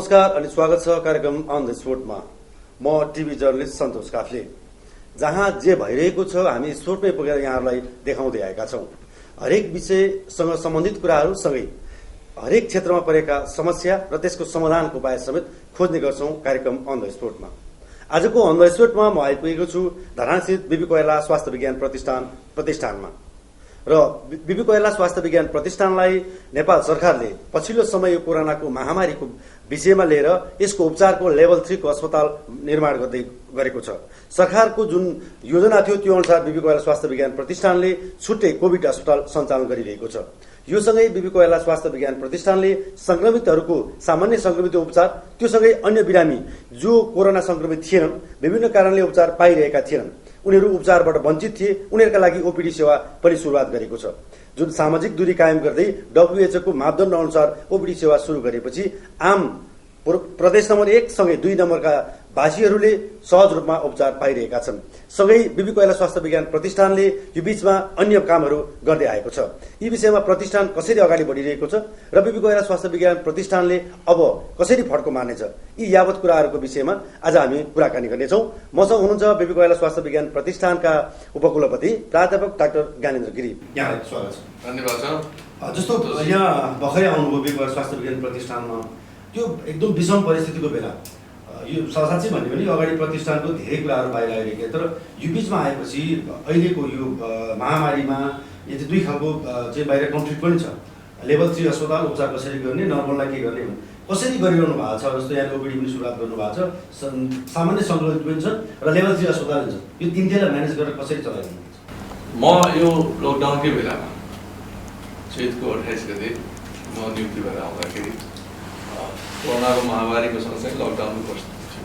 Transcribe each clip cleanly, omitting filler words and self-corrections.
नमस्कार अनि स्वागत छ कार्यक्रम अन द स्पोटमा। म टिभी जर्नलिस्ट सन्तोष काफ्ले। जहाँ जे भइरहेको छ हामी स्पोटमै पुगेर यहाँहरूलाई देखाउँदै आएका छौं। हरेक विषयसँग सम्बन्धित कुराहरू सँगै हरेक क्षेत्रमा परेका समस्या र त्यसको समाधानको उपाय समेत खोज्ने गर्छौं कार्यक्रम अन द स्पोटमा। आजको अन द स्पोटमा म आइपुगेको छु धरानस्थित बीबी कोइराला स्वास्थ्य विज्ञान प्रतिष्ठानमा र बीबी कोइराला स्वास्थ्य विज्ञान प्रतिष्ठानलाई नेपाल सरकारले पछिल्लो समय यो कोरोनाको महामारीको विषयमा लिएर यसको उपचारको लेभल 3 को अस्पताल निर्माण गर्दै गरेको छ। सरकारको जुन योजना थियो त्यो अनुसार बीबी कोइराला स्वास्थ्य विज्ञान प्रतिष्ठानले छुट्टै कोभिड अस्पताल सञ्चालन गरिरहेको छ। यो सँगै बीबी कोइराला स्वास्थ्य विज्ञान प्रतिष्ठानले संक्रमितहरूको सामान्य संक्रमित उपचार त्यो सँगै अन्य बिरामी जो कोरोना संक्रमित थिएनन्, विभिन्न कारणले उपचार पाइरहेका थिएनन्, उनीहरू उपचारबाट वञ्चित थिए, उनीहरूका लागि ओपीडी सेवा पनि सुरुवात गरेको छ। जुन सामाजिक दूरी कायम गर्दै WHO को मापदण्ड अनुसार ओपीडी सेवा सुरु गरेपछि आम प्रदेश नम्बर 1 सँगै 2 नम्बरका भाषीहरूले सहज रूपमा उपचार पाइरहेका छन्। सँगै बीबी कोइराला स्वास्थ्य विज्ञान प्रतिष्ठानले यो बीचमा अन्य कामहरू गर्दै आएको छ। यी विषयमा प्रतिष्ठान कसरी अगाडि बढिरहेको छ र बीबी कोइराला स्वास्थ्य विज्ञान प्रतिष्ठानले अब कसरी फड्को मार्नेछ, यी यावत कुराहरूको विषयमा आज हामी कुराकानी गर्नेछौं। मसँग हुनुहुन्छ बीबी कोइराला स्वास्थ्य विज्ञान प्रतिष्ठानका उपकुलपति प्राध्यापक डाक्टर ज्ञानेन्द्र गिरी। यहाँलाई स्वागत छ। धन्यवाद छ। जस्तो यहाँ भर्खरै आउनुभयो बीबी कोइराला स्वास्थ्य विज्ञान प्रतिष्ठानमा, यो एकदम विषम परिस्थितिको बेला यो साँच्चै भन्यो भने अगाडि प्रतिष्ठानको धेरै कुराहरू बाहिर आइरहेको, तर यो बीचमा आएपछि अहिलेको यो महामारीमा यो चाहिँ 2 खालको चाहिँ बाहिर कन्फ्लिक्ट पनि छ। लेभल 3 अस्पताल उपचार कसरी गर्ने, नर्मललाई के गर्ने, कसरी गरिरहनु भएको छ। जस्तो यहाँ ओपीडी पनि सुरुवात गर्नु भएको छ, सामान्य संक्रमित पनि छ र लेभल 3 अस्पताल छ। यो तीनटैलाई म्यानेज गरेर कसरी चलाइरहनुहुन्छ? म यो लकडाउनकै बेलामा चैतको 28 गते म नियुक्ति भएर आउँदाखेरि कोरोनाको महामारीको सँगसँगै लकडाउनको परिस्थिति थियो।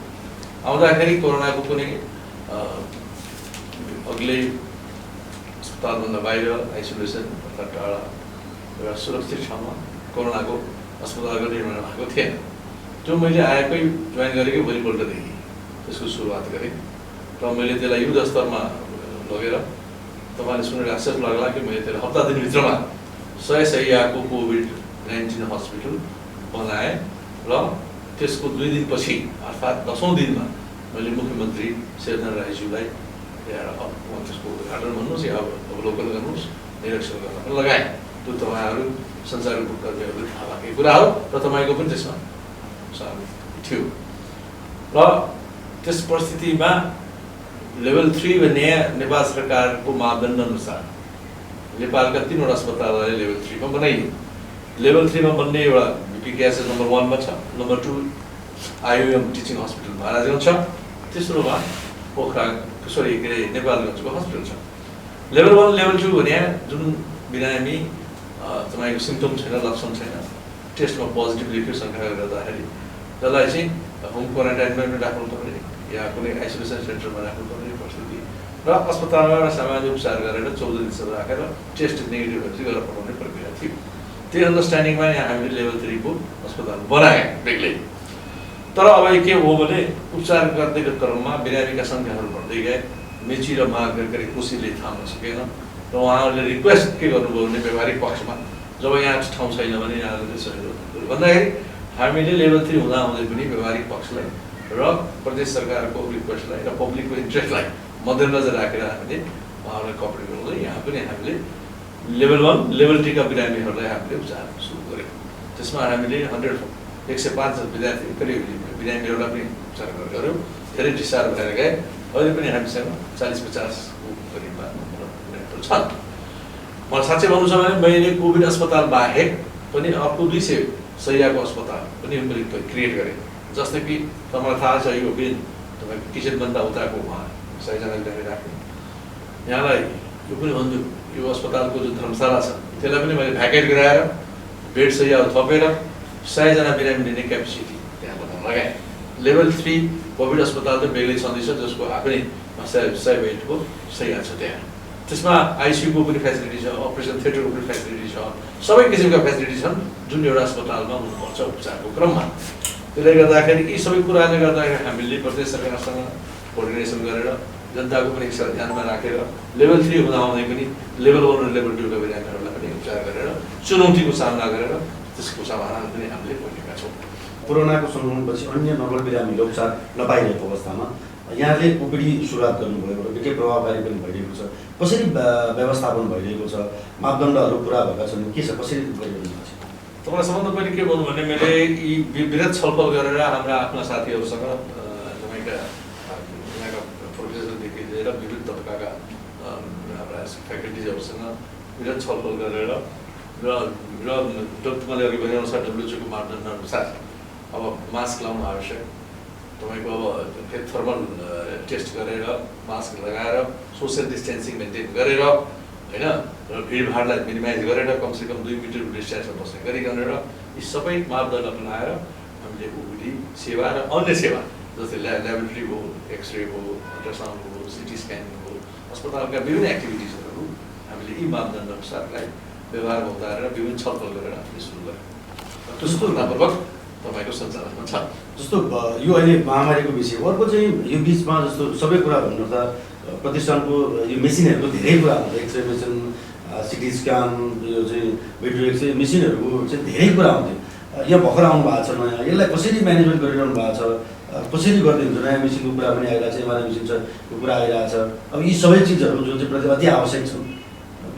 आउँदाखेरि कोरोनाको कुनै अघिल्लै अस्पतालभन्दा बाहिर आइसोलेसन अर्थात् टाढा एउटा सुरक्षित ठाउँमा कोरोनाको अस्पतालको निर्माण भएको थिएन। जो मैले आएकै जोइन गरेकै भोलिपल्टदेखि त्यसको सुरुवात गरेँ र मैले त्यसलाई युद्ध स्तरमा लगेर तपाईँले सुनेर आश्चर्य लाग्ला कि मैले त्यसलाई हप्ता दिनभित्रमा 100 शय्याको कोभिड-19 हस्पिटल बनाएँ र त्यसको 2 दिनपछि अर्थात् 10औं दिनमा मैले मुख्यमन्त्री शेरचन राईज्यूलाई त्यसको उद्घाटन भन्नुहोस् या अवलोकन गर्नुहोस्, निरीक्षण गर्न लगाएँ। त्यो तपाईँहरू संसारको कर्मीहरूले थाहा भएकै कुरा हो र तपाईँको पनि त्यसमा सामेल थियो। र त्यस परिस्थितिमा लेभल 3 भन्ने नेपाल सरकारको मापदण्ड अनुसार नेपालका 3वटा अस्पताललाई लेभल 3 मा बनाइयो। लेभल 3 मा बन्ने एउटा बीपीकेएसएस नम्बर 1 मा छ, number 2 IOM teaching hospital Maharajganj छ, तेस्रोमा पोखरा नेपालगञ्जको हस्पिटल छ। लेभल 1 लेभल 2 भने जुन बिरामी तपाईँको सिम्पटम छैन, लक्षण छैन, टेस्टमा पोजिटिभ लेख्यो शङ्का गर्दाखेरि जसलाई चाहिँ होम क्वारेन्टाइनमा राख्नु पर्ने या कुनै आइसोलेसन सेन्टरमा राख्नु पर्ने परिस्थिति र अस्पतालमा सामान्य उपचार गरेर 14 दिनसम्म राखेर टेस्ट नेगेटिभ भएपछि गरेर पठाउने प्रक्रिया थियो। त्यो अन्डरस्ट्यान्डिङमा यहाँ हामीले लेभल 3 को अस्पताल बनाए बेग्लै। तर अब के हो भने उपचार गर्दैको क्रममा बिरामीका सङ्ख्याहरू बढ्दै गए, मेची र माग गरी कोसीले थाम्न सकेन र उहाँहरूले रिक्वेस्ट के गर्नुभयो भने व्यावहारिक पक्षमा जब यहाँ ठाउँ छैन भने यहाँहरूले सहयोग भन्दाखेरि हामीले लेभल 3 हुँदाहुँदै पनि व्यावहारिक पक्षलाई र प्रदेश सरकारको रिक्वेस्टलाई र पब्लिकको इन्ट्रेस्टलाई मध्यनजर राखेर हामीले उहाँहरूलाई कपरेट गर्दै यहाँ पनि हामीले लेभल 1 लेभल 2 का बिरामीहरूलाई हामीले उपचार सुरु गर्यौँ। त्यसमा हामीले 105 विद्यार्थी करिब बिरामीहरूलाई पनि उपचार गऱ्यौँ। धेरै डिस्चार्ज भएर गए। अहिले पनि हामीसँग 40-50 को करिबमा बिरामीहरू छन्। मलाई साँच्चै भन्नु छ भने मैले कोभिड अस्पताल बाहेक पनि अर्को 200 शय्याको अस्पताल पनि क्रिएट गरेँ। जस्तै कि तपाईँलाई थाहा छ यो बिल तपाईँको किचनभन्दा उताको उहाँ 100 जना बिरामी राख्ने। यहाँलाई यो पनि भन्छु यो अस्पतालको जुन धर्मशाला छ त्यसलाई पनि मैले भ्याकेट गराएर बेड शय्याहरू थपेर 100 जना बिरामी लिने क्यापेसिटी त्यहाँ बनाउन लगाएँ। लेभल 3 कोभिड अस्पताल त बेग्लै छँदैछ जसको आफ्नै 100 बेडको शय्या छ त्यहाँ। त्यसमा आइसियुको पनि फेसिलिटी छ, अपरेसन थिएटरको पनि फेसिलिटी छ, सबै किसिमका फेसिलिटी छन् जुन एउटा अस्पतालमा हुनुपर्छ उपचारको क्रममा। त्यसले गर्दाखेरि यी सबै कुराले गर्दाखेरि हामीले प्रदेश सरकारसँग कोअर्डिनेसन गरेर जनताको पनि इच्छा ध्यानमा राखेर लेभल 3 हुँदाहुँदै पनि लेभल 1 र लेभल 2 का बिरामीहरूलाई पनि उपचार गरेर चुनौतीको सामना गरेर त्यसको समाधान पनि हामीले गरेका छौँ। कोरोनाको सङ्क्रमणपछि अन्य नर्मल बिरामीले उपचार नपाइरहेको अवस्थामा यहाँले ओपिडी सुरुवात गर्नुभयो र निकै प्रभावकारी पनि भइरहेको छ। कसरी व्यवस्थापन भइरहेको छ, मापदण्डहरू पुरा भएका छन्, के छ, कसरी गरिरहेको छ? तपाईँलाई सबभन्दा पहिले के भन्नु भने मैले यी विविध छलफल गरेर हाम्रा आफ्ना साथीहरूसँग तपाईँका यहाँका प्रोफेसरदेखि लिएर विविध तबकाका हाम्रा फ्याकल्टिजहरूसँग विविध छलफल गरेर र तपाईँले अघि भनेअनुसार WHO को मापदण्डअनुसार अब मास्क लाउनु आवश्यक, तपाईँको अब थर्मल टेस्ट गरेर मास्क लगाएर सोसियल डिस्टेन्सिङ मेन्टेन गरेर होइन र भिडभाडलाई मिनिमाइज गरेर कमसेकम 2 मिटर डिस्टेन्समा बस्ने गरिकन र यी सबै मापदण्ड अपनाएर हामीले ओपिडी सेवा र अन्य सेवा जस्तै ल्याबोरेटरी हो, एक्सरे हो, अल्ट्रासाउन्ड हो, सिटी स्क्यानिङ हो, अस्पतालका विभिन्न एक्टिभिटिजहरू हामीले यी मापदण्ड अनुसारलाई व्यवहारमा उतारेर विभिन्न छलफल गरेर हामीले सुरु गऱ्यौँ। त्यस्तोपूर्वक तपाईँको सञ्चालनमा छ। जस्तो यो अहिले महामारीको विषय, अर्को चाहिँ यो बिचमा जस्तो सबै कुरा भन्नुपर्दा प्रतिष्ठानको यो मेसिनहरूको धेरै कुरा हुन्छ, एक्सरे मेसिन, सिटी स्क्यान, यो चाहिँ भिडियो एक्सरे मेसिनहरूको चाहिँ धेरै कुरा आउँथ्यो। यहाँ भर्खर आउनु भएको छ नयाँ, यसलाई कसरी म्यानेजमेन्ट गरिरहनु भएको छ, कसरी गरिदिनुहुन्छ? नयाँ मेसिनको कुरा पनि आइरहेको छ, एमआरआई मेसिन छ, यो कुरा आइरहेको छ। अब यी सबै चिजहरू जुन चाहिँ प्रति अति आवश्यक छन्,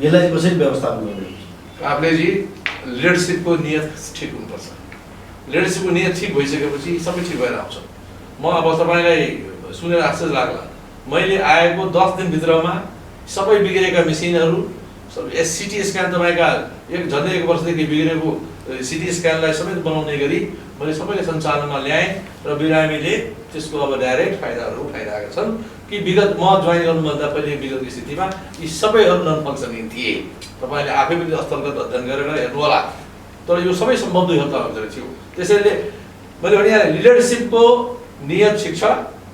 यसलाई चाहिँ कसरी व्यवस्थापन गरिदिनुहुन्छ? काफ्लेजी, लिडरसिपको नियत ठिक हुनुपर्छ। लिडरसिपको नियत ठिक भइसकेपछि सबै ठिक भएर आउँछ। म अब तपाईँलाई सुनेर आश्चर्य लाग्ला, मैले आएको 10 दिनभित्रमा सबै बिग्रेका मेसिनहरू, सिटी स्क्यान तपाईँका झन्डै 1 वर्षदेखि बिग्रेको सिटी स्क्यानलाई समेत बनाउने गरी मैले सबैले सञ्चालनमा ल्याएँ र बिरामीले त्यसको अब डाइरेक्ट फाइदाहरू उठाइरहेका छन् कि विगत म जोइन गर्नुभन्दा पहिले विगतको स्थितिमा यी सबैहरू नन फङ्सनिङ थिए। तपाईँले आफै पनि स्थलगत अध्ययन गरेर हेर्नु होला, तर यो सबै सम्भव 2 हप्ताभित्र थियो। त्यसैले मैले भने यहाँ लिडरसिपको नियत ठिक छ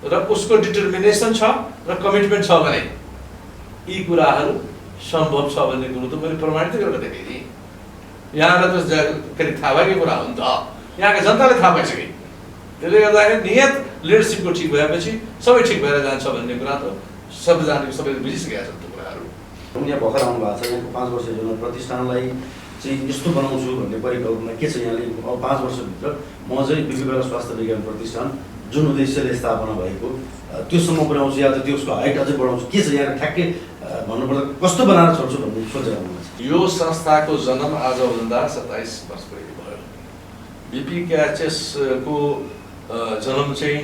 र उसको डिटर्मिनेसन छ र कमिटमेन्ट छ भने यी कुराहरू सम्भव छ भन्ने कुरो त मैले प्रमाणित गरेर देखेँ। यहाँलाई त थाहा भएकै कुरा हो नि त, यहाँका जनताले थाहा पाइसके। त्यसले गर्दाखेरि नियत लिडरसिपको ठिक भएपछि सबै ठिक भएर जान्छ भन्ने कुरा त सबैजनाले सबैले बुझिसकेका छन् त्यो कुराहरू। यहाँ भर्खर आउनु भएको छ, यहाँको 5 वर्ष जुन प्रतिष्ठानलाई चाहिँ यस्तो बनाउँछु भन्ने परिकल्पना के छ? यहाँले अब 5 वर्षभित्र म चाहिँ बिपिबेला स्वास्थ्य विज्ञान प्रतिष्ठान जुन उद्देश्यले स्थापना भएको त्योसम्म पुर्याउँछु या त त्यसको हाइट अझै बढाउँछु, के छ यहाँ ठ्याक्कै भन्नुपर्दा कस्तो बनाएर छोड्छु भन्ने सोचेर आउनुहुन्छ? यो संस्थाको जन्म आजभन्दा 27 वर्ष पहिले भयो। बीपीकेएचएस को जन्म चाहिँ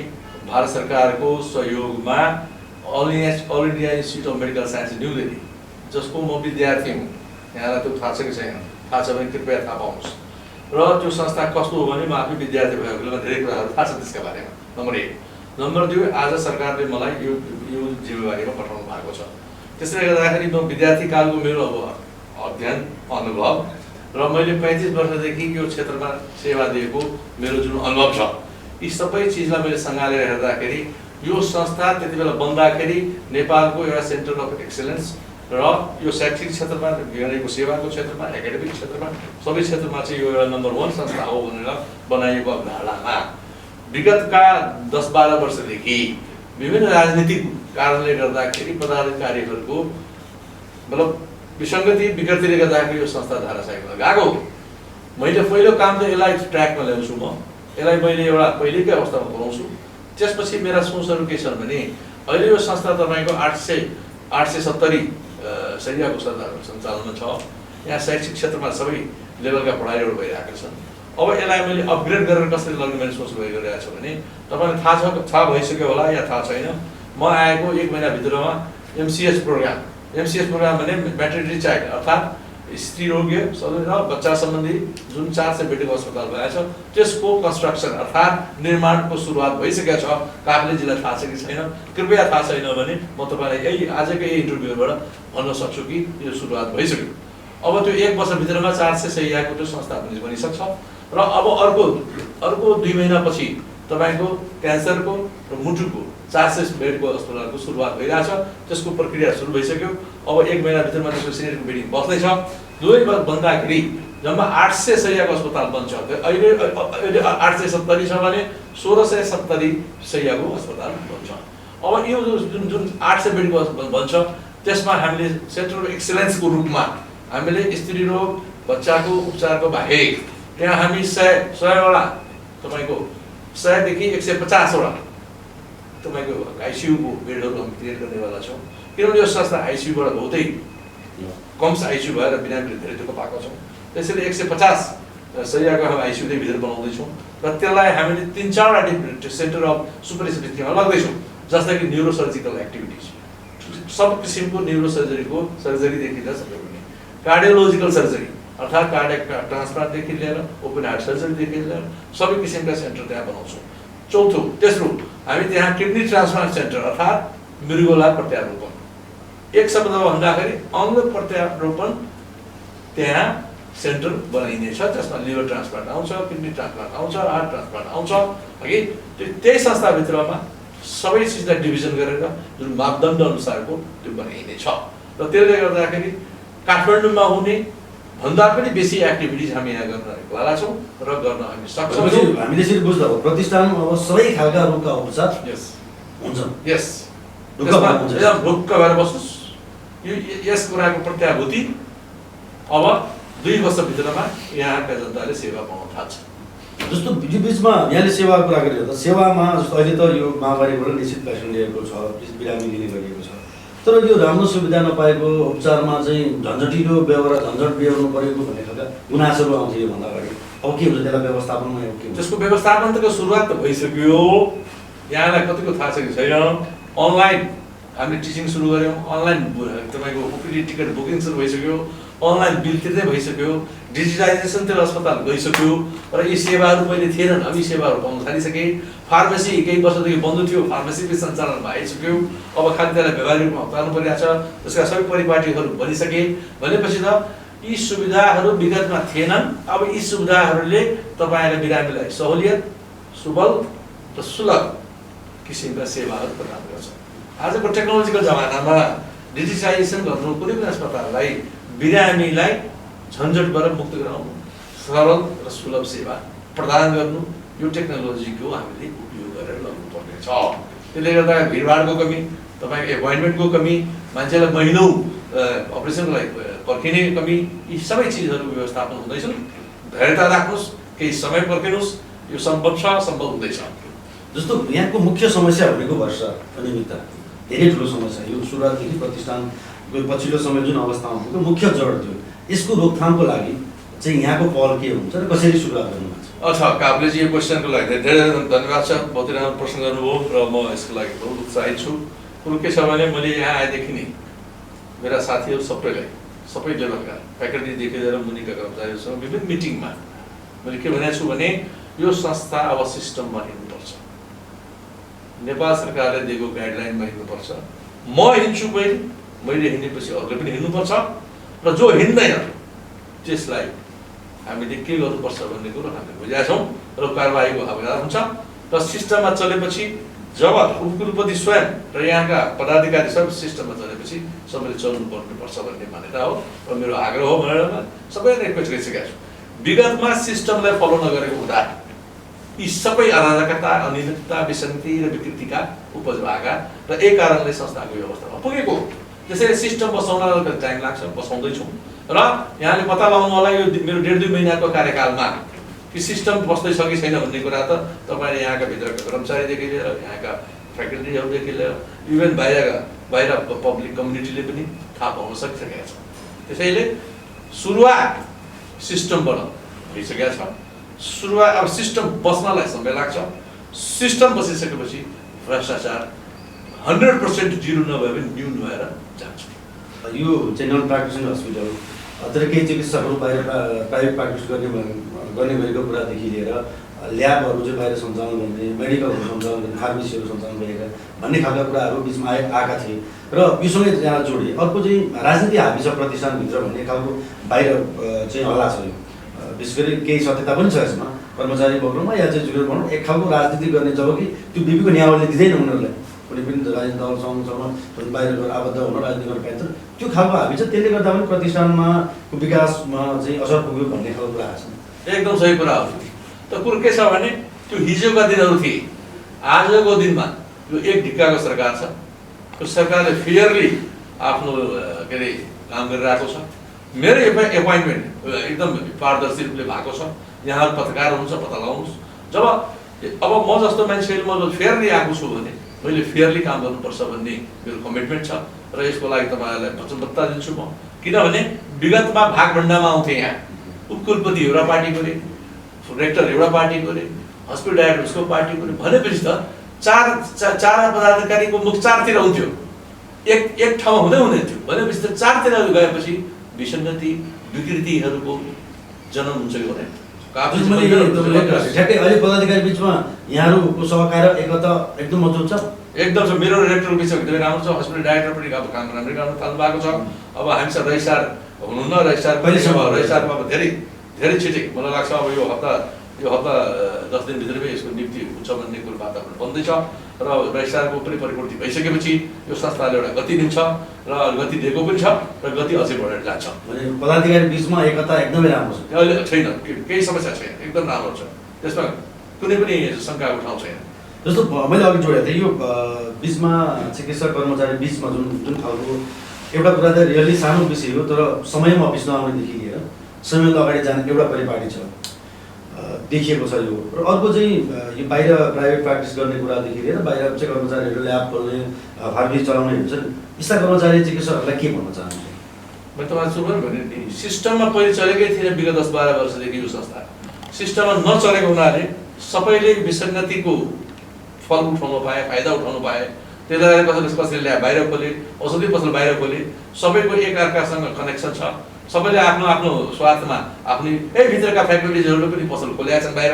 भारत सरकारको सहयोगमा All India Institute of Medical Science New Delhi, जसको म विद्यार्थी हुँ। यहाँलाई त्यो थाहा छ कि छैन? थाहा छ भने कृपया थाहा पाउनुहोस्। र त्यो संस्था कस्तो हो भने म आफै विद्यार्थी भएकोले धेरै कुराहरू थाहा छ त्यसका बारेमा। नम्बर 1। नम्बर 2, आज सरकारले मलाई यो जिम्मेवारीमा पठाउनु भएको छ। त्यसले गर्दाखेरि म विद्यार्थी कालको मेरो अब अध्ययन अनुभव र मैले 35 वर्षदेखि यो क्षेत्रमा सेवा दिएको मेरो जुन अनुभव छ, यी सबै चिजलाई मैले सँगालेर हेर्दाखेरि यो संस्था त्यति बेला बन्दाखेरि नेपालको एउटा सेन्टर अफ एक्सलेन्स र यो शैक्षिक क्षेत्रमा, गरेको सेवाको क्षेत्रमा, एकाडेमिक क्षेत्रमा, सबै क्षेत्रमा चाहिँ यो एउटा नम्बर 1 संस्था हो भनेर बनाइएको अवधारणामा विगतका 10-12 वर्षदेखि विभिन्न राजनीतिक कारणले गर्दाखेरि पदाधिकारीहरूको मतलब विसङ्गति विकृतिले गर्दाखेरि यो संस्था धाराशायीमा गएको। मैले पहिलो काम त यसलाई ट्र्याकमा ल्याउँछु, म यसलाई मैले एउटा पहिलेकै अवस्थामा पुऱ्याउँछु। त्यसपछि मेरा सोचहरू के छन् भने अहिले यो संस्था तपाईँको 870 शैय्याको सञ्चालनमा छ। यहाँ शैक्षिक क्षेत्रमा सबै लेभलका पढाइहरू भइरहेका छन्। अब यसलाई मैले अपग्रेड गरेर कसरी लग्ने मैले सोच भइरहेको छु भने तपाईँलाई थाहा भइसक्यो होला या थाहा छैन, म आएको 1 महिनाभित्रमा MCH प्रोग्राम भने म्याटर्निटी चाइल्ड अर्थात् स्त्री रोगी र बच्चा सम्बन्धी जुन 400 बेडको अस्पताल भएको छ त्यसको कन्स्ट्रक्सन अर्थात् निर्माणको सुरुवात भइसकेको छ। काफ्लेजीलाई थाहा छ कि छैन? कृपया थाहा छैन भने म तपाईँलाई यही आजकै इन्टरभ्यूबाट भन्न सक्छु कि यो सुरुवात भइसक्यो। अब त्यो 1 वर्षभित्रमा 400 शैय्याको त्यो स्थापना बनिसक्छ र अब अर्को 2 महिनापछि तपाईँको क्यान्सरको र मुटुको 400 बेडको अस्पतालको सुरुवात भइरहेछ। त्यसको प्रक्रिया सुरु भइसक्यो। अब 1 महिनाभित्रमा त्यसको सिनेटको बिल्डिङ बस्दैछ। 2 बन्दाखेरि जम्मा 800 शैय्याको अस्पताल बन्छ। अहिले 870 छ भने 1670 शैय्याको अस्पताल बन्छ। अब यो जुन 800 बेडको अस्पताल बन्छ त्यसमा हामीले सेन्टर अफ एक्सलेन्सको रूपमा हामीले स्त्री रोग बच्चाको उपचारको बाहेक त्यहाँ हामी 100वटा तपाईँको 100 देखि 150 वटा तपाईँको आइसियुको बेडहरू हामी क्रिएट गर्नेवाला छौँ। किनभने यो संस्था आइसियुबाट बहुतै कम आइसियु भएर बिरामीले धेरै दुःख पाएको छौँ। त्यसैले 150 शैय्याको हामी आइसियुकै भित्र बनाउँदैछौँ र त्यसलाई हामीले 3-4 वटा सेन्टर अफ सुपर स्पेसिलिटीमा लाग्दैछौँ। जस्तै कि न्युरो सर्जिकल एक्टिभिटिज, सब किसिमको न्युरो सर्जरीदेखि लिएर सबै पनि, कार्डियोलोजिकल सर्जरी अर्थात् कार्डियक ट्रान्सप्लान्टदेखि लिएर ओपन हार्ट सर्जरीदेखि लिएर सबै किसिमका सेन्टर त्यहाँ बनाउँछौँ। चौथो तेस्रो हामी त्यहाँ किडनी ट्रान्सप्लान्ट सेन्टर अर्थात् मृगोला प्रत्यारोपण, एक शब्दमा भन्दाखेरि अङ्ग प्रत्यारोपण त्यहाँ सेन्टर बनाइनेछ। त्यसमा लिभर ट्रान्सप्लान्ट आउँछ, किडनी ट्रान्सप्लान्ट आउँछ, हार्ट ट्रान्सप्लान्ट आउँछ हगि। त्यही संस्थाभित्रमा सबै चिजलाई डिभिजन गरेर जुन मापदण्ड अनुसारको त्यो बनाइनेछ र त्यसले गर्दाखेरि काठमाडौँमा हुने भन्दा पनि बेसी एक्टिभिटिज हामी यहाँ गर्नवाला छौँ र गर्न हामी सक्छौँ। हामीले यसरी बुझ्दा हो प्रतिष्ठान अब सबै खालका रोगका उपचार हुन्छ। यस ढुक्क भएर बस्नुहोस्। यस कुराको प्रत्याभूति अब 2 वर्षभित्रमा यहाँका जनताले सेवा पाउन थाल्छ। जस्तो यो बिचमा यहाँले सेवाको कुरा गरिरहँदा सेवामा जस्तो अहिले त यो महामारीबाट निश्चित पेसेन्ट लिएको छ, बिरामी लिने गरिएको छ, तर यो राम्रो सुविधा नपाएको उपचारमा चाहिँ झन्झटिलो व्यवहार झन्झट बेहोर्नु परेको भन्ने खालका गुनासोहरू आउँथ्यो योभन्दा अगाडि। अब के हुन्छ त्यसलाई व्यवस्थापनमा के हुन्छ? त्यसको व्यवस्थापनको सुरुवात त भइसक्यो। यहाँलाई कतिको थाहा छ कि छैन, अनलाइन हामीले टिचिङ सुरु गऱ्यौँ, अनलाइन तपाईँको ओपिडी टिकट बुकिङ सुरु भइसक्यो, अनलाइन बिल तिर्दै भइसक्यो, डिजिटाइजेसन तेल अस्पताल गइसक्यो र यी सेवाहरू पहिले थिएनन्, अब यी सेवाहरू पाउन थालिसके। फार्मेसी केही वर्षदेखि बन्द थियो, फार्मेसी पनि सञ्चालन भइसक्यो। अब खालि त्यसलाई व्यवहारिक रूपमा अप्नाउनु परिरहेछ, त्यसका सबै परिपाटीहरू बनिसके। भनेपछि त यी सुविधाहरू विगतमा थिएनन्, अब यी सुविधाहरूले तपाईँलाई बिरामीलाई सहुलियत, सुबल र सुलभ किसिमका सेवाहरू प्रदान गर्छ। आजको टेक्नोलोजिकल जमानामा डिजिटाइजेसन गर्नु, कुनै पनि अस्पताललाई बिरामीलाई झन्झटबाट मुक्त गराउनु, सरल र सुलभ सेवा प्रदान गर्नु, यो टेक्नोलोजीको हामीले उपयोग गरेर गर्नुपर्नेछ। त्यसले गर्दा भिडभाडको कमी, तपाईँको एपोइन्टमेन्टको कमी, मान्छेलाई महिनौँ अपरेसनको लागि पर्खिने कमी, यी सबै चिजहरू व्यवस्थापन हुँदैछन्। धैर्यता राख्नुहोस्, केही समय पर्खिनुहोस्, यो सम्भव छ, सम्भव हुँदैछ। जस्तो यहाँको मुख्य समस्या भनेको वर्षा अनियमितता धेरै ठुलो समस्या। यो सुरुवातदेखि प्रतिष्ठानको पछिल्लो समय जुन अवस्थामा पुग्यो मुख्य जड थियो। यसको रोकथामको लागि चाहिँ यहाँको पहल के हुन्छ र कसरी सुरुवात गर्नुहुन्छ? अच्छा, काब्लेजी यो क्वेसनको लागि धेरै धन्यवाद छ। बहुत राम्रो प्रश्न गर्नुभयो र म यसको लागि बहुत उत्साहित छु। कुरो के छ भने मैले यहाँ आएदेखि नै मेरा साथीहरू सबैलाई, सबै लेभलका फ्याकल्टीदेखि लिएर मुनिका कर्मचारीहरूसँग विभिन्न मिटिङमा मैले के भनेको छु भने यो संस्था अब सिस्टममा हिँड्नुपर्छ, नेपाल सरकारले दिएको गाइडलाइनमा हिँड्नुपर्छ। म हिँड्छु पहिले, मैले हिँडेपछि अरूले पनि हिँड्नुपर्छ र जो हिँड्दैन त्यसलाई हामीले के गर्नुपर्छ भन्ने कुरो हामीले बुझेका छौँ र कारबाहीको हकदार हुन्छ। र सिस्टममा चलेपछि जब उपकुलपति स्वयं र यहाँका पदाधिकारी सब सिस्टममा चलेपछि सबैले चल्नु पर्नुपर्छ भन्ने मान्यता हो र मेरो आग्रह हो भनेर सबैले रिक्वेस्ट गरिसकेका छु। विगतमा सिस्टमलाई फलो नगरेको हुँदा यी सबै अराजकता, अनियमितता, विसङ्गति र विकृतिका उपज भएका र एक कारणले संस्थाको व्यवस्थामा पुगेको। त्यसैले सिस्टम बसाउनलाई टाइम लाग्छ, बसाउँदैछौँ र यहाँले पत्ता लगाउनु होला यो मेरो 1.5-2 महिनाको कार्यकालमा कि सिस्टम बस्दैछ कि छैन भन्ने कुरा त तपाईँले यहाँका भित्रका कर्मचारीदेखि लिएर यहाँका फ्याकल्टीहरूदेखि लिएर इभन बाहिर पब्लिक कम्युनिटीले पनि थाहा पाउन सकिसकेका छ। त्यसैले सुरुवात सिस्टमबाट भइसकेका छ। सुरुवात अब सिस्टम बस्नलाई समय लाग्छ। सिस्टम बसिसकेपछि भ्रष्टाचार 100% जिरो नभए पनि न्यून भएर जान्छ। यो चाहिँ नन प्र्याक्टिसिङ हस्पिटल तर केही चिकित्सकहरू बाहिर प्राइभेट प्र्याक्टिस गर्ने गरेको कुरादेखि लिएर ल्याबहरू चाहिँ बाहिर सञ्चालन गर्ने, मेडिकलहरू सञ्चालन गर्ने, फार्मेसीहरू सञ्चालन गरेका भन्ने खालका कुराहरू बिचमा आएका थिए र योसँगै यहाँ जोडिए। अर्को चाहिँ राजनीति हाबी छ प्रतिष्ठानभित्र भन्ने खालको बाहिर चाहिँ हल्ला छ। यो विशेष गरी केही सत्यता पनि छ यसमा, कर्मचारी भनौँ या चाहिँ जुनियर भनौँ, एक खालको राजनीति गर्ने जब कि त्यो बिपीको न्यायले दिँदैन उनीहरूलाई, कुनै पनि राजनीति दलसँग बाहिर गएर आबद्ध हुन राजनीति गर्न पाइन्छ, त्यो खालको हाबी छ। त्यसले गर्दा पनि प्रतिष्ठानमा विकासमा चाहिँ असर पुग्यो भन्ने खालको कुरा छ। एकदम सही कुरा हो। त कुरो के छ भने त्यो हिजोका दिनहरू थिए। आजको दिनमा यो एक ढिक्काको सरकार छ। त्यो सरकारले फेयरली आफ्नो के अरे काम गरिरहेको छ। मेरो एपोइन्टमेन्ट एकदम पारदर्शी रूपले भएको छ। यहाँहरू पत्रकार हुनुहुन्छ, पत्ता लगाउनुहोस्। जब अब म जस्तो मान्छेले म फेयरली आएको छु भने मैले फेयरली काम गर्नुपर्छ भन्ने मेरो कमिटमेन्ट छ र यसको लागि तपाईँहरूलाई वचनबद्धता दिन्छु म। किनभने विगतमा भागभण्डामा आउँथे यहाँ उपकुलपति एउटा पार्टीको रे, रेक्टर एउटा पार्टीको रे, हस्पिटल डाइरेक्टर उसको पार्टीको रे भनेपछि त चार पदाधिकारीको मुख चारतिर हुन्थ्यो, एक ठाउँमा हुँदैन थियो भनेपछि त चारतिर गएपछि विसङ्गति विकृतिहरूको जन्म हुन्छ कि हुँदैन? ठ्याक्कै अहिले पदाधिकारी बिचमा यहाँहरूको सहकार एकता एकदम मजबुत छ। एकदम छ। मेरो रेक्टरको बिचमा एकदमै राम्रो छ। हस्पिटल डाइरेक्टर पनि अब काम राम्रै गर्न थाल्नु भएको छ। अब हामीसँग रजिस्ट्रार हुनुहुन्न, रजिस्ट्रारमा धेरै धेरै छिटै मलाई लाग्छ अब यो हप्ता 10 दिनभित्रमै यसको नियुक्ति हुन्छ भन्ने कुरो वातावरण बन्दैछ र रजिस्ट्रारको पनि परिपूर्ति भइसकेपछि यो संस्थाले एउटा गति दिन्छ र गति दिएको पनि छ र गति अझै बढेर जान्छ। भने पदाधिकारी बिचमा एकता एकदमै राम्रो छ, अहिले छैन, केही समस्या छैन, एकदम राम्रो छ, त्यसमा कुनै पनि शङ्काको ठाउँ छैन। जस्तो मैले अघि जोडेको थिएँ यो बिचमा चिकित्सा कर्मचारी बिचमा जुन खालको एउटा कुरा त रियली सानो विषय हो, तर समयमा अफिस नआउनेदेखि लिएर समयभन्दा अगाडि जाने एउटा परिपाटी छ देखिएको छ यो। र अर्को चाहिँ यो बाहिर प्राइभेट प्र्याक्टिस गर्ने कुरादेखि लिएर बाहिर चाहिँ कर्मचारीहरू ल्याब खोल्ने फार्मेसी चलाउने हुन्छन्, यस्ता कर्मचारी चिकित्सकहरूलाई के भन्न चाहन्छु? मैले तपाईँलाई सुरुमा भने नि सिस्टममा पहिले चलेकै थिएन विगत 10-12 वर्षदेखि यो संस्था सिस्टममा नचलेको हुनाले सबैले विसङ्गतिको फल उठाउनु पाए, फाइदा उठाउनु पाए। त्यसले कसैले ल्याब बाहिर खोले, औषधि पसल बाहिर खोले, सबैको एकअर्कासँग कनेक्सन छ, सबैले आफ्नो आफ्नो स्वार्थमा आफ्नै भित्रका फ्याकल्टिजहरूले पनि पसल खोलेका छन् बाहिर,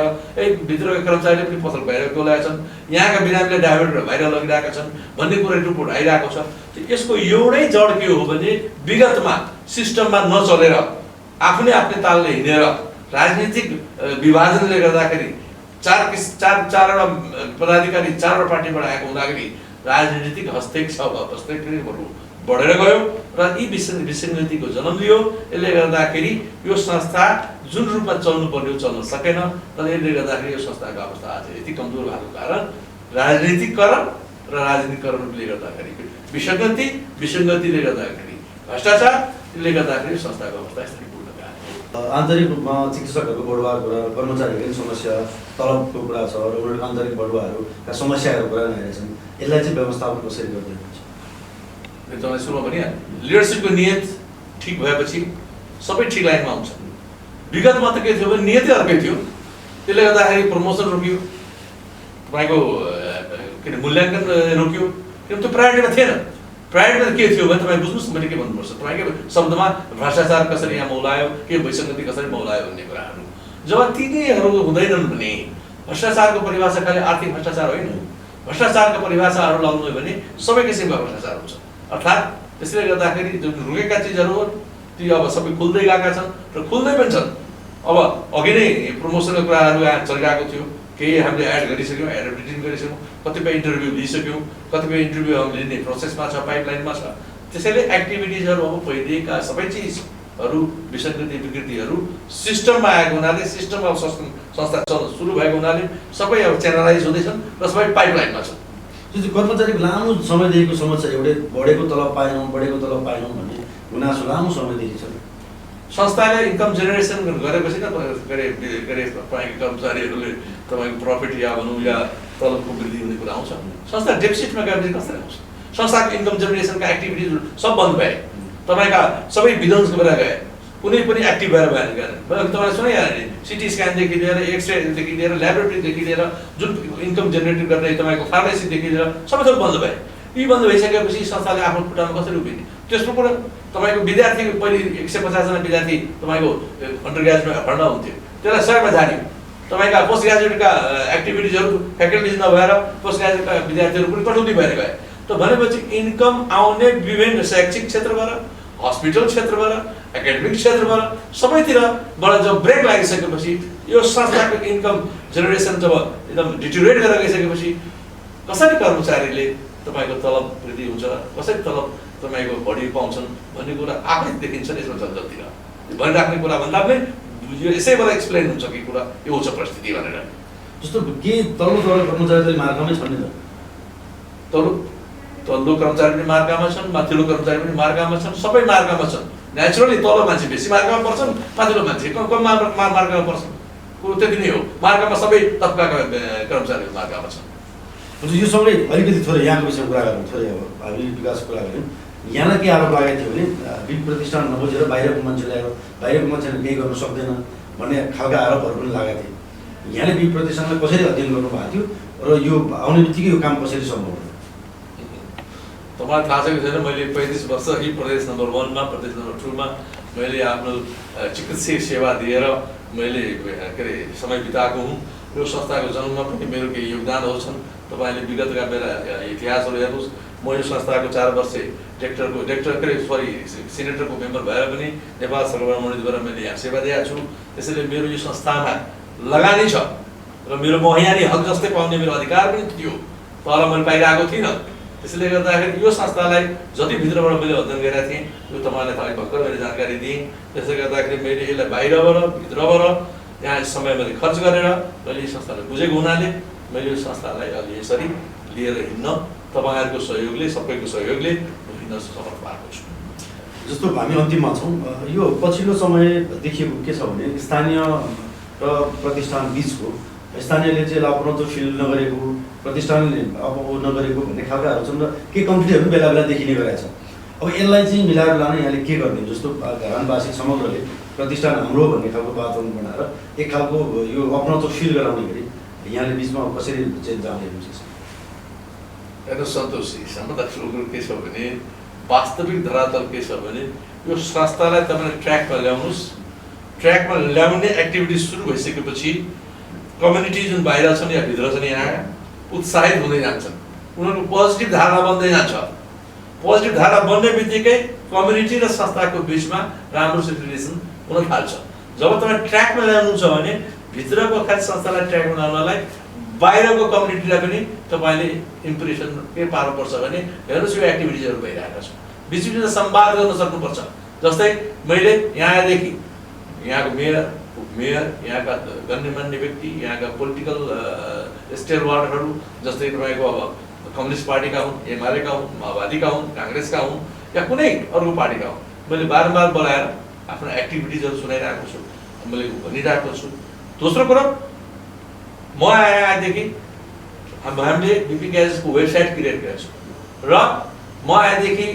भित्रका कर्मचारीले पनि पसल बाहिर खोलेका छन्, यहाँका बिरामीले डायबिटिसहरू बाहिर लगिरहेका छन् भन्ने कुरा रिपोर्ट आइरहेको छ। यसको एउटै जड के हो भने विगतमा सिस्टममा नचलेर आफ्नै तालले हिँडेर राजनीतिक विभाजनले गर्दाखेरि चारवटा पदाधिकारी चारवटा पार्टीबाट आएको हुँदाखेरि राजनीतिक हस्तक्षेपहरू बढेर गयो र यी विसङ्गतिको जन्म लियो। यसले गर्दाखेरि यो संस्था जुन रूपमा चल्नु पर्ने चल्न सकेन र यसले गर्दाखेरि यो संस्थाको अवस्था आज यति कमजोर भएको कारण राजनीतिकरण र राजनीतिकरणले गर्दाखेरि विसङ्गतिले गर्दाखेरि भ्रष्टाचारले गर्दाखेरि संस्थाको अवस्था यसरी पुग्न गयो। आन्तरिक रूपमा चिकित्सकहरूको बढुवाको कुरा, कर्मचारीहरूको समस्या, तलबको कुरा छ र उनीहरूको आन्तरिक बढुवाहरूका समस्याहरू कुरा नहेरेछन्, यसलाई चाहिँ व्यवस्थापन कसरी गर्दै हुन्छ? तपाईँ सुरुमा पनि लिडरसिपको नियत ठिक भएपछि सबै ठिक लाइनमा हुन्छ। विगतमा त के थियो भने नियतै अर्कै थियो, त्यसले गर्दाखेरि प्रमोसन रोकियो, तपाईँको के अरे मूल्याङ्कन रोकियो, किनभने त्यो प्रायोरिटीमा थिएन। प्रायोरिटीमा के थियो भने तपाईँ बुझ्नुहोस् मैले के भन्नुपर्छ, तपाईँको शब्दमा भ्रष्टाचार कसरी यहाँ मौलायो, के विसङ्गति कसरी मौलायो भन्ने कुराहरू जब तिनीहरू हुँदैनन् भने भ्रष्टाचारको परिभाषा खालि आर्थिक भ्रष्टाचार होइन, भ्रष्टाचारको परिभाषाहरू लगाउनु हो भने सबै किसिमका भ्रष्टाचार हुन्छ। अर्थात् त्यसले गर्दाखेरि जुन रुकेका चिजहरू ती अब सबै खुल्दै गएका छन् र खुल्दै पनि छन्। अब अघि नै प्रमोसनको कुराहरू यहाँ चलिरहेको थियो, केही हामीले एड गरिसक्यौँ, एडिटिङ गरिसक्यौँ, कतिपय इन्टरभ्यू लिइसक्यौँ, कतिपय इन्टरभ्यू हामीले लिने प्रोसेसमा छ, पाइपलाइनमा छ। त्यसैले एक्टिभिटिजहरू अब पहिलेका सबै चिजहरू विसङ्गति विकृतिहरू सिस्टममा आएको हुनाले, सिस्टममा संस्था चल्न सुरु भएको हुनाले सबै अब च्यानलाइज हुँदैछन् र सबै पाइपलाइनमा छ। कर्मचारीको लामो समयदेखिको समस्या एउटै बढेको तलब पाएनौँ भन्ने गुनासो लामो समयदेखि छ। संस्थाले इन्कम जेनेरेसन गरेपछि न तपाईँको कर्मचारीहरूले तपाईँको प्रफिट या भनौँ या तलबको वृद्धि हुने कुरा आउँछ। संस्था डेफिसिटमा गएपछि कसरी आउँछ? संस्थाको इन्कम जेनेरेसनका एक्टिभिटिज सब बन्द भए, तपाईँका सबै विध्वंस भएर गए, कुनै पनि एक्टिभ भएर भएन गएर। तपाईँले सुनाइहालेँ सिटी स्क्यानदेखि लिएर एक्सरेदेखि लिएर ल्याबोरेटरीदेखि लिएर जुन इन्कम जेनेरेट गर्ने तपाईँको फार्मेसीदेखि लिएर सबै थोक बन्द भए। यी बन्द भइसकेपछि संस्थाले आफ्नो खुट्टामा कसरी उभिने? त्यसको कुरा तपाईँको विद्यार्थी पहिले 150 जना विद्यार्थी तपाईँको अन्डर ग्रेजुएटमा भर्ना हुन्थ्यो, त्यसलाई 100मा झाऱ्यो। तपाईँका पोस्ट ग्रेजुएटका एक्टिभिटिजहरू फ्याकल्टिज नभएर पोस्ट ग्रेजुएटका विद्यार्थीहरू पनि कटौती भएर गए। त भनेपछि इन्कम आउने विभिन्न शैक्षिक क्षेत्रबाट, हस्पिटल क्षेत्रबाट, एकाडेमिक क्षेत्रबाट सबैतिरबाट जब ब्रेक लागिसकेपछि यो संस्थाको इन्कम जेनेरेसन जब एकदम डिटेरियोरेट गरेर गइसकेपछि कसरी कर्मचारीले तपाईँको तलब वृद्धि हुन्छ, कसरी तलब तपाईँको बढी पाउँछन् भन्ने कुरा आफै देखिन्छ यसमा जल्दीतिर भनिराख्ने कुरा भन्दा पनि यो यसैबाट एक्सप्लेन हुन्छ कि कुरा यो छ परिस्थिति भनेर। जस्तो के तल्लो कर्मचारीले मार्कामै छन् नि त, तल्लो कर्मचारी पनि मार्कामा छन्, माथिल्लो कर्मचारी पनि मार्कामा छन्, सबै मार्कामा छन्। नेचुरली तल्लो मान्छे बेसी मार्कामा पर्छन्, माथिल्लो मान्छे कम मार्कामा पर्छन्। कुरो त्यति नै हो। मार्कामा सबै तबकाका कर्मचारीहरू मार्कामा छन्। हुन्छ यो सँगै अलिकति थोरै यहाँको विषयमा कुरा गरौँ, थोरै अब हामी विकासको कुरा गऱ्यौँ। यहाँलाई के आरोप लागेको थियो भने बिप प्रतिष्ठान नबुझेर बाहिरको मान्छे ल्याएर बाहिरको मान्छेले केही गर्न सक्दैन भन्ने खालका आरोपहरू पनि लागेको थियो। यहाँले बिप प्रतिष्ठानलाई कसरी अध्ययन गर्नुभएको थियो र यो आउने बित्तिकै यो काम कसरी सम्भव भयो? तपाईँलाई थाहा छ कि छैन, मैले 35 वर्ष यी प्रदेश नम्बर 1 मा प्रदेश नम्बर 2 मा मैले आफ्नो चिकित्सीय सेवा दिएर मैले के अरे समय बिताएको हुँ। यो संस्थाको जन्ममा पनि मेरो केही योगदानहरू छन्। तपाईँले विगतका मेरा इतिहासहरू हेर्नुहोस्। म यो संस्थाको 4 वर्ष सिनेटरको मेम्बर भएर पनि नेपाल सरकार मन्त्रीद्वारा मैले यहाँ सेवा दिएको छु। त्यसैले मेरो यो संस्थामा लगानी छ र मेरो महियानी हक जस्तै पाउने मेरो अधिकार पनि थियो, तर मैले पाइरहेको थिइनँ। त्यसैले गर्दाखेरि यो संस्थालाई जति भित्रबाट मैले अध्ययन गरेका थिएँ यो तपाईँलाई थाहा भर्खर मैले जानकारी दिएँ। त्यसले गर्दाखेरि मैले यसलाई बाहिरबाट भित्रबाट यहाँ समय मैले खर्च गरेर मैले यो संस्थालाई बुझेको हुनाले मैले यो संस्थालाई अलि यसरी लिएर हिँड्न तपाईँहरूको सहयोगले सबैको सहयोगले हिँड्न सफल भएको छु। जस्तो हामी अन्तिममा छौँ, यो पछिल्लो समय देखिएको के छ भने स्थानीय र प्रतिष्ठान बिचको स्थानीयले चाहिँ अपनत्व फिल नगरेको, प्रतिष्ठानले अब नगरेको भन्ने खालकाहरू छन् र केही कन्फ्लिक्टहरू बेला बेला देखिने गरेका छ। अब यसलाई चाहिँ मिलाएर लान यहाँले के गर्ने? जस्तो धरानवासी समग्रले प्रतिष्ठान हाम्रो भन्ने खालको वातावरण बनाएर एक खालको यो अपनत्व फिल गराउने गरी यहाँले बिचमा कसरी चाहिँ जाने हुन्छ? हेर्नु सन्तोषी, सबभन्दा ठुलो कुरो के छ भने वास्तविक धरातल के छ भने यो संस्थालाई तपाईँले ट्र्याकमा ल्याउनुहोस्। ट्र्याकमा ल्याउने एक्टिभिटी सुरु भइसकेपछि कम्युनिटी जुन बाहिर छन् या भित्र छन् यहाँ उत्साहित हुँदै जान्छन्, उनीहरूको पोजिटिभ धारणा बन्दै जान्छ। पोजिटिभ धारणा बन्ने बित्तिकै कम्युनिटी र संस्थाको बिचमा राम्रो रिलेसन हुन थाल्छ। जब तपाईँ ट्र्याकमा ल्याउनुहुन्छ भने भित्रको खास संस्थालाई ट्र्याकमा ल्याउनलाई बाहिरको कम्युनिटीलाई पनि तपाईँले इम्प्रेसन के पार्नुपर्छ भने हेर्नुहोस् यो एक्टिभिटिजहरू भइरहेका छन्, बिचबिचमा संवाद गर्न सक्नुपर्छ। जस्तै मैले यहाँदेखि यहाँको मेयर यहाँका गण्यमान्य व्यक्ति, यहाँका पोलिटिकल स्टेलवार्डहरू जस्तै तपाईँको अब कम्युनिस्ट पार्टीका हुन्, एमालेका हुन्, माओवादीका हुन्, काङ्ग्रेसका हुन् या कुनै अर्को पार्टीका हुन्, मैले बारम्बार बोलाएर आफ्नो एक्टिभिटिजहरू सुनाइरहेको छु, मैले भनिरहेको छु। दोस्रो कुरो, म आएदेखि हामीले बिपिकेएसको वेबसाइट क्रिएट गरेको छु र म आएदेखि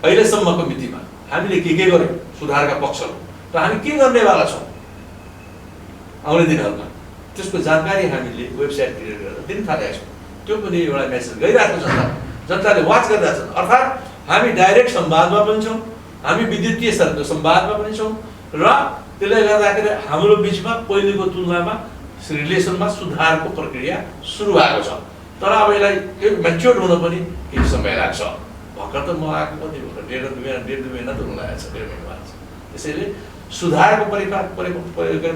अहिलेसम्मको मितिमा हामीले के गर्यौँ सुधारका पक्षहरू र हामी के गर्नेवाला छौँ आउने दिनहरूमा त्यसको जानकारी हामीले वेबसाइट क्रिएट गरेर दिन थालेका छौँ। त्यो पनि एउटा मेसेज गइरहेको छ, जनताले वाच गरिरहेको छ। अर्थात् हामी डाइरेक्ट संवादमा पनि छौँ, हामी विद्युतीय संवादमा पनि छौँ र त्यसले गर्दाखेरि हाम्रो बिचमा पहिलेको तुलनामा रिलेसनमा सुधारको प्रक्रिया सुरु भएको छ। तर अब यसलाई म्याच्योर्ड हुन पनि केही समय लाग्छ। भर्खर त म आएको कति डेढ दुई महिना त हुन लागेको छ, 1.5 महिना भएको छ। त्यसैले सुधारको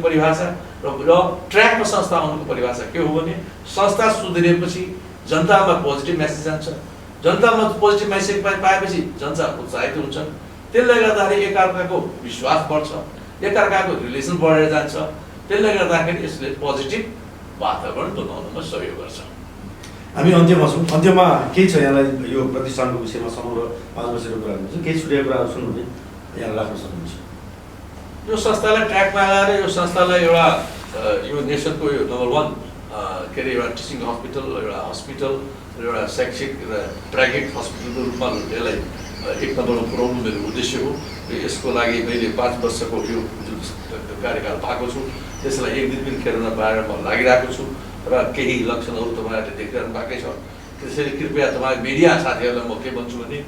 परिभाषा र ट्र्याकमा संस्था आउनुको परिभाषा के हो भने संस्था सुध्रिएपछि जनतामा पोजिटिभ मेसेज जान्छ, जनतामा पोजिटिभ मेसेज पाएपछि जनता उत्साहित हुन्छन्। त्यसले गर्दाखेरि एकअर्काको विश्वास बढ्छ, एकअर्काको रिलेसन बढेर जान्छ। त्यसले गर्दाखेरि यसले पोजिटिभ वातावरण बनाउनमा सहयोग गर्छ। हामी अन्त्यमा छौँ, अन्त्यमा केही छ यहाँलाई यो प्रतिष्ठानको विषयमा समग्र 5 वर्षको कुरा गर्नुहुन्छ, केही छुटेको कुराहरू छन् भने यहाँ राख्न सक्नुहुन्छ? यो संस्थालाई ट्र्याकमा ल्याएर यो संस्थालाई एउटा यो नेसनको यो नम्बर 1 के अरे एउटा टिचिङ हस्पिटल, एउटा हस्पिटल र एउटा शैक्षिक र प्राइभेट हस्पिटलको रूपमा यसलाई 1 नम्बरमा पुर्याउनु मेरो उद्देश्य हो। यसको लागि मैले 5 वर्षको यो जुन कार्यकाल पाएको छु त्यसलाई एक दिन पनि खेर नपाएर म लागिरहेको छु र केही लक्षणहरू तपाईँहरूले देखिरहनु भएकै छ। त्यसैले कृपया तपाईँ मिडिया साथीहरूलाई म के भन्छु भने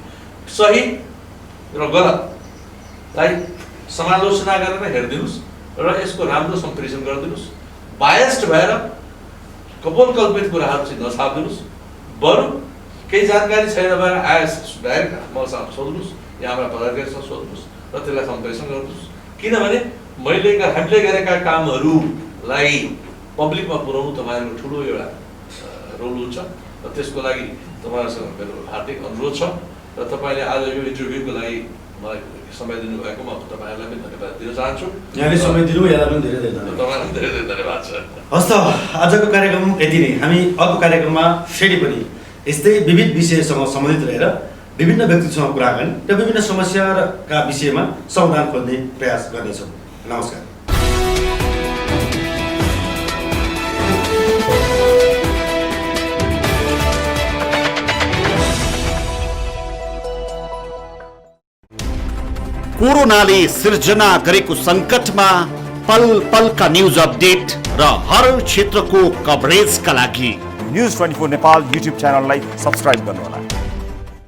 सही र गलतलाई समालोचना गरेर हेरिदिनुहोस् र यसको राम्रो सम्प्रेषण गरिदिनुहोस्। बायस्ड भएर कपोलकल्पित कुराहरू चाहिँ नछापिदिनुहोस्। बरु केही जानकारी छैन भएर डाइरेक्ट मसँग सोध्नुहोस् या हाम्रा पदाधिकारीसँग सोध्नुहोस् र त्यसलाई सम्प्रेषण गर्नुहोस्। किनभने हामीले गरेका कामहरूलाई पब्लिकमा पुर्याउनु तपाईँहरूको ठुलो एउटा रोल हुन्छ र त्यसको लागि तपाईँहरूसँग मेरो हार्दिक अनुरोध छ र तपाईँले आज यो इन्टरभ्यूको लागि मलाई समय दिनुभएको म तपाईँहरूलाई पनि धन्यवाद दिन चाहन्छु। यहाँले समय दिनु यहाँलाई पनि धेरै धेरै धन्यवाद। तपाईँलाई धेरै धेरै धन्यवाद छ। हस् त, आजको कार्यक्रम यति नै। हामी अर्को कार्यक्रममा फेरि पनि यस्तै विविध विषयसँग सम्बन्धित रहेर विभिन्न व्यक्तिसँग कुराकानी र विभिन्न समस्याका विषयमा समाधान खोज्ने प्रयास गर्नेछौँ। नमस्कार। कोरोनाले सिर्जना गरेको संकटमा पल पलका न्यूज अपडेट र हर क्षेत्रको कभरेजका लागि न्यूज 24 नेपाल युट्युब च्यानललाई सब्स्क्राइब गर्नुहोला।